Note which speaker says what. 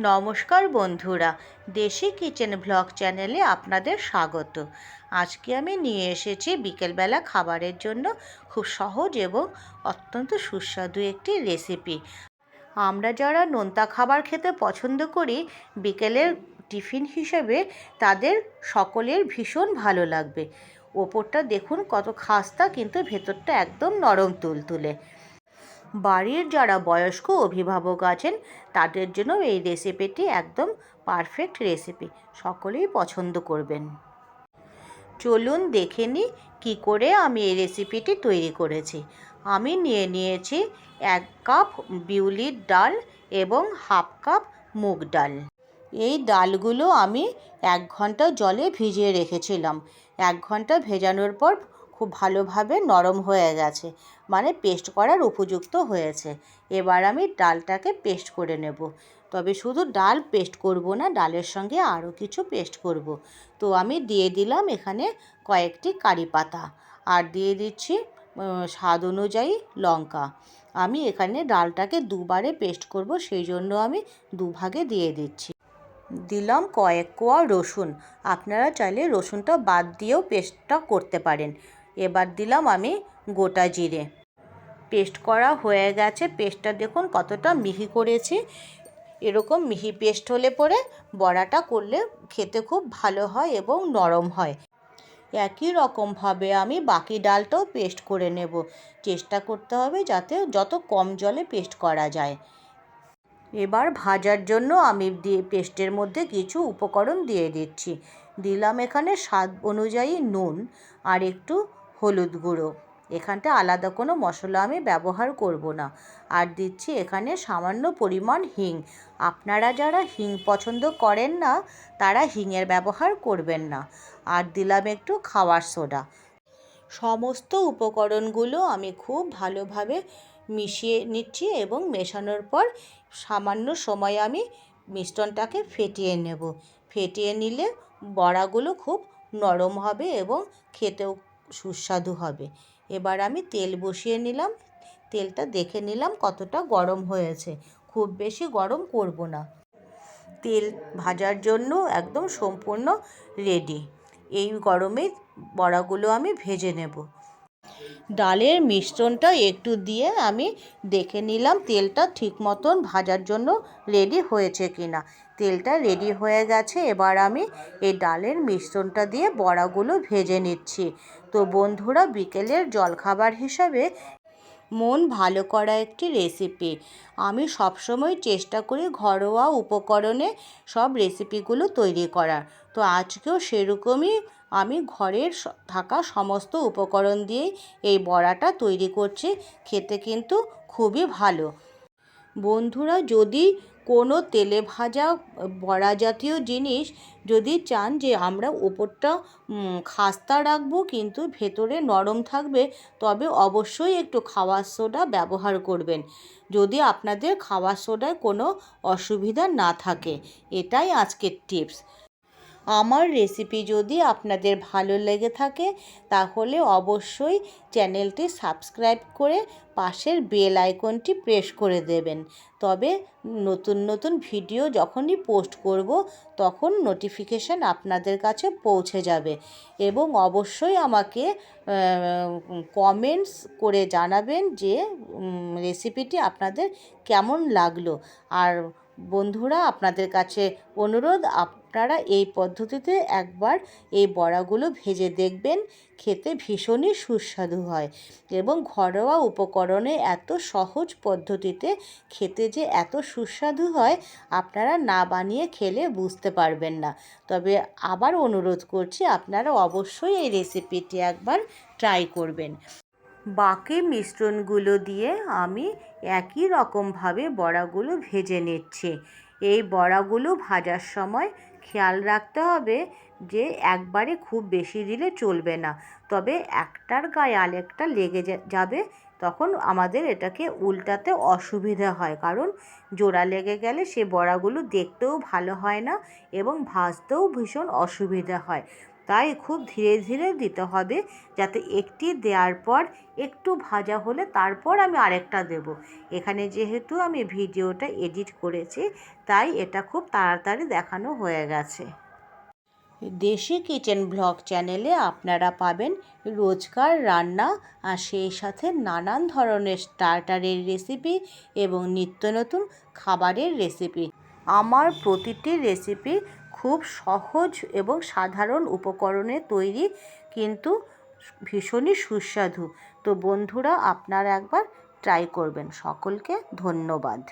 Speaker 1: নমস্কার বন্ধুরা, দেশি কিচেন ব্লগ চ্যানেলে আপনাদের স্বাগত। আজকে আমি নিয়ে এসেছি বিকেলবেলা খাবারের জন্য খুব সহজ এবং অত্যন্ত সুস্বাদু একটি রেসিপি। আমরা যারা নোনতা খাবার খেতে পছন্দ করি বিকেলের টিফিন হিসেবে, তাদের সকলের ভীষণ ভালো লাগবে। ওপরটা দেখুন কত খাস্তা, কিন্তু ভেতরটা একদম নরম তুলতুলে। বাড়ির যারা বয়স্ক অভিভাবক আছেন তাদের জন্য এই রেসিপিটি একদম পারফেক্ট রেসিপি, সকলেই পছন্দ করবেন। চলুন দেখে নিই কী করে আমি এই রেসিপিটি তৈরি করেছি। আমি নিয়ে নিয়েছি 1 কাপ বিউলির ডাল এবং হাফ কাপ মুগ ডাল। এই ডালগুলো আমি 1 ঘন্টা জলে ভিজিয়ে রেখেছিলাম। 1 ঘন্টা ভেজানোর পর খুব ভালোভাবে নরম হয়ে গেছে, মানে পেস্ট করার উপযুক্ত হয়েছে। এবার আমি ডালটাকে পেস্ট করে নেব। তবে শুধু ডাল পেস্ট করব না, ডালের সঙ্গে আরও কিছু পেস্ট করব। তো আমি দিয়ে দিলাম এখানে কয়েকটি কারি পাতা, আর দিয়ে দিচ্ছি স্বাদ অনুযায়ী লঙ্কা। আমি এখানে ডালটাকে দুবারে পেস্ট করব, সেই জন্য আমি দুভাগে দিয়ে দিচ্ছি। দিলাম কয়েক কোয়া রসুন, আপনারা চাইলে রসুনটা বাদ দিয়েও পেস্টটা করতে পারেন। এবার দিলাম আমি গোটা জিরে। পেস্ট করা হয়ে গেছে। পেস্টটা দেখুন কতটা মিহি করেছি। এরকম মিহি পেস্ট হলে পরে বড়াটা করলে খেতে খুব ভালো হয় এবং নরম হয়। একই রকমভাবে আমি বাকি ডালটাও পেস্ট করে নেব। চেষ্টা করতে হবে যাতে যত কম জলে পেস্ট করা যায়। এবার ভাজার জন্য আমি পেস্টের মধ্যে কিছু উপকরণ দিয়ে দিচ্ছি। দিলাম এখানে স্বাদ অনুযায়ী নুন আর একটু হলুদ গুঁড়ো। এখানটা আলাদা কোনো মশলা আমি ব্যবহার করব না। আর দিচ্ছি এখানে সামান্য পরিমাণ হিং। আপনারা যারা হিং পছন্দ করেন না তারা হিংয়ের ব্যবহার করবেন না। আর দিলাম একটু খাবার সোডা। সমস্ত উপকরণগুলো আমি খুব ভালোভাবে মিশিয়ে নিচ্ছি এবং মেশানোর পর সামান্য সময় আমি মিশ্রণটাকে ফেটিয়ে নেব। ফেটিয়ে নিলে বড়াগুলো খুব নরম হবে এবং খেতেও সুস্বাদু হবে। এবার আমি তেল বসিয়ে নিলাম। তেলটা দেখে নিলাম কতটা গরম হয়েছে, খুব বেশি গরম করব না। তেল ভাজার জন্য একদম সম্পূর্ণ রেডি। এই গরমে বড়াগুলো আমি ভেজে নেব। ডালের মিশ্রণটা একটু দিয়ে আমি দেখে নিলাম তেলটা ঠিক মতন ভাজার জন্য রেডি হয়েছে কিনা। তেলটা রেডি হয়ে গেছে। এবার আমি এই ডালের মিশ্রণটা দিয়ে বড়াগুলো ভেজে নিচ্ছি। তো বন্ধুরা, বিকেলের জলখাবার হিসাবে মন ভালো করা একটি রেসিপি। আমি সবসময় চেষ্টা করি ঘরোয়া উপকরণে সব রেসিপিগুলো তৈরি করার। তো আজকেও সেরকমই আমি ঘরের থাকা সমস্ত উপকরণ দিয়েই এই বড়াটা তৈরি করছি। খেতে কিন্তু খুবই ভালো। বন্ধুরা, যদি কোনো তেলে ভাজা বড়া জাতীয় জিনিস যদি চান যে আমরা ওপরটা খাস্তা রাখবো কিন্তু ভেতরে নরম থাকবে, তবে অবশ্যই একটু খাবার সোডা ব্যবহার করবেন, যদি আপনাদের খাবার সোডায় কোনো অসুবিধা না থাকে। এটাই আজকের টিপস। আমার রেসিপি যদি আপনাদের ভালো লেগে থাকে তাহলে অবশ্যই চ্যানেলটি সাবস্ক্রাইব করে পাশের বেল আইকনটি প্রেস করে দেবেন। তবে নতুন নতুন ভিডিও যখনই পোস্ট করব তখন নোটিফিকেশান আপনাদের কাছে পৌঁছে যাবে। এবং অবশ্যই আমাকে কমেন্টস করে জানাবেন যে রেসিপিটি আপনাদের কেমন লাগলো। আর বন্ধুরা, আপনাদের কাছে অনুরোধ, আপনারা এই পদ্ধতিতে একবার এই বড়াগুলো ভেজে দেখবেন। খেতে ভীষণই সুস্বাদু হয় এবং ঘরোয়া উপকরণে এত সহজ পদ্ধতিতে খেতে যে এত সুস্বাদু হয়, আপনারা না বানিয়ে খেলে বুঝতে পারবেন না। তবে আবার অনুরোধ করছি, আপনারা অবশ্যই এই রেসিপিটি একবার ট্রাই করবেন। বাকি মিশ্রণগুলো দিয়ে আমি একই রকমভাবে বড়াগুলো ভেজে নিচ্ছি। এই বড়াগুলো ভাজার সময় খেয়াল রাখতে হবে যে একবারে খুব বেশি দিলে চলবে না, তবে একটার গায়ে আরেকটা লেগে যাবে, তখন আমাদের এটাকে উল্টাতে অসুবিধা হয়। কারণ জোড়া লেগে গেলে সে বড়াগুলো দেখতেও ভালো হয় না এবং ভাজতেও ভীষণ অসুবিধা হয়। তাই খুব ধীরে ধীরে দিতে হবে, যাতে একটি দেওয়ার পর একটু ভাজা হলে তারপর আমি আরেকটা দেব। এখানে যেহেতু আমি ভিডিওটা এডিট করেছি, তাই এটা খুব তাড়াতাড়ি দেখানো হয়ে গেছে। দেশি কিচেন ব্লগ চ্যানেলে আপনারা পাবেন রোজকার রান্না, আর সেই সাথে নানান ধরনের স্টার্টারের রেসিপি এবং নিত্য নতুন খাবারের রেসিপি। আমার প্রতিটি রেসিপি খুব সহজ এবং সাধারণ উপকরণে তৈরি, কিন্তু ভীষণই সুস্বাদু। তো বন্ধুরা, আপনারা একবার ট্রাই করবেন। সকলকে ধন্যবাদ।